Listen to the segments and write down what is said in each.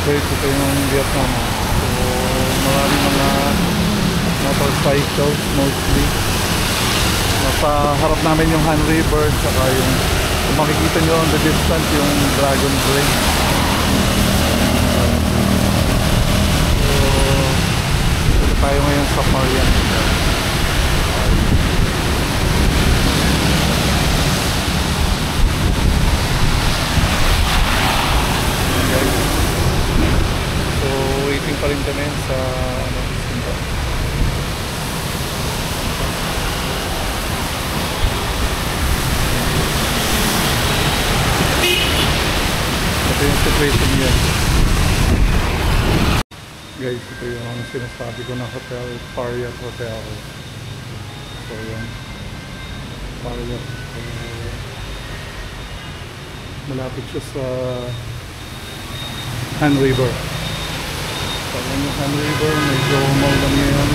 Guys, ito yung Vietnam. So, maraming mga motorcycles mostly. Nasa harap namin yung Han River, saka yung kung makikita nyo on the distance yung Dragon Bridge. So, ito tayo ngayon sa Marian. Waiting pa rin kami sa Sinta. Ito yung situation niya. Guys, ito yung sinasabi ko na hotel, Pariat Hotel. So yan, Pariat. Malapit siya sa Han River. Pagyan yung Han River, medyo maulan ngayon.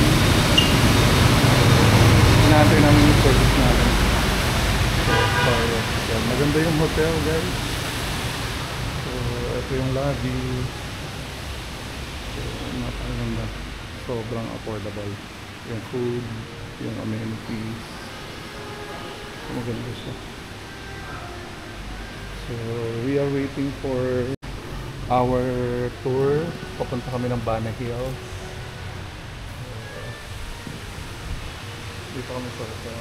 Hinahantay namin yung service natin. So, maganda yung hotel, guys. So, ito yung lobby. So, napakaganda. Sobrang affordable. Yung food, yung amenities. Maganda siya. So, we are waiting for our tour. Papunta kami ng Bana Hills. Dito kami sa hotel.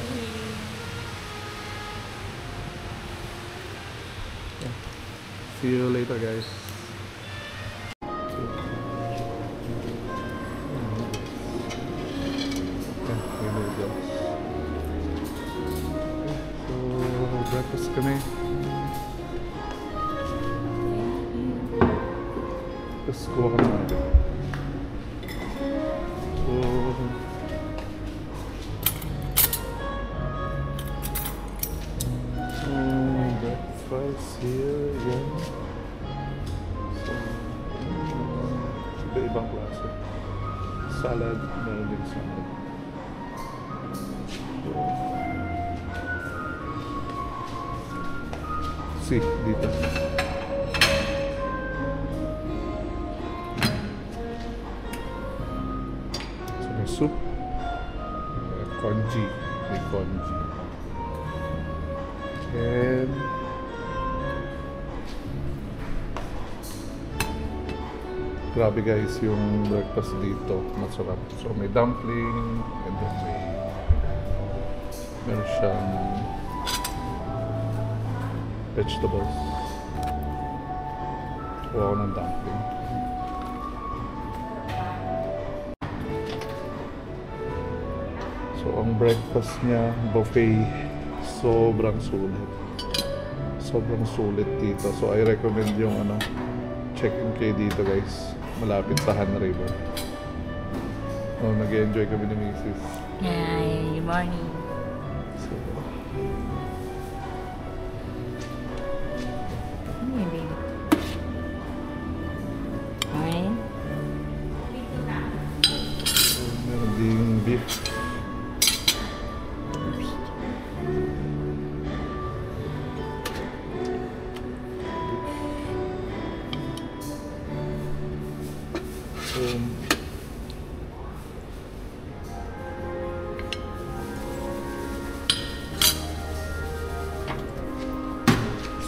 Yeah. See you later, guys. So, breakfast kami. Tapos kuha ka naman. So breakfast here, yan. So, iba-ibang klase. Salad, meron din salad. See, dito. Soup, congee, may congee, and grabe guys yung breakfast dito, masarap. So may dumpling, and then meron siyang vegetables. Kuha ako ng dumpling. So, ang breakfast niya, buffet, sobrang sulit. Sobrang sulit dito. So, I recommend yung check-in kayo dito guys. Malapit sa Han River. Oh, nag-enjoy kami ni Mrs. Hi, good morning. So, Maybe. Alright. so meron ding beef.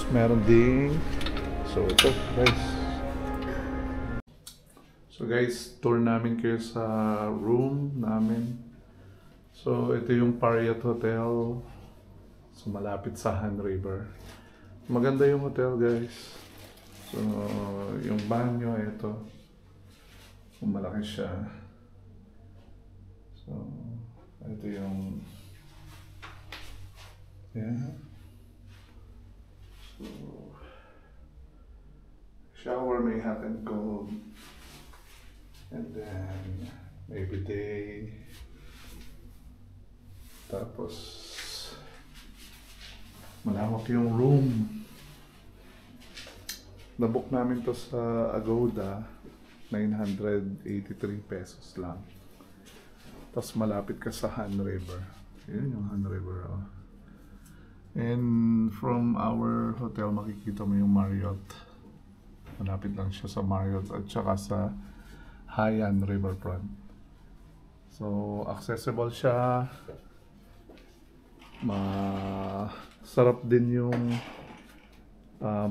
Meron ding ito guys. So guys, tour namin kayo sa room namin. So ito yung Pariat Hotel. So malapit sa Han River. Maganda yung hotel guys. So yung banyo ito. Malaki siya. So ito yung So, shower may hot and cold, and then may bidet. Tapos malawak yung room. Nabook namin to sa Agoda, 983 pesos lang. Tapos malapit ka sa Han River. Yun yung Han River. Oh. And from our hotel, makikita mo yung Marriott. Malapit lang siya sa Marriott at saka sa Hainan Riverfront. So, accessible siya. Sarap din yung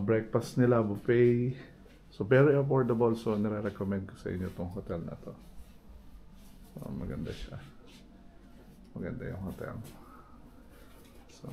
breakfast nila, buffet. So, very affordable. So, nire-recommend ko sa inyo tong hotel na to. So, maganda siya. Maganda yung hotel. So,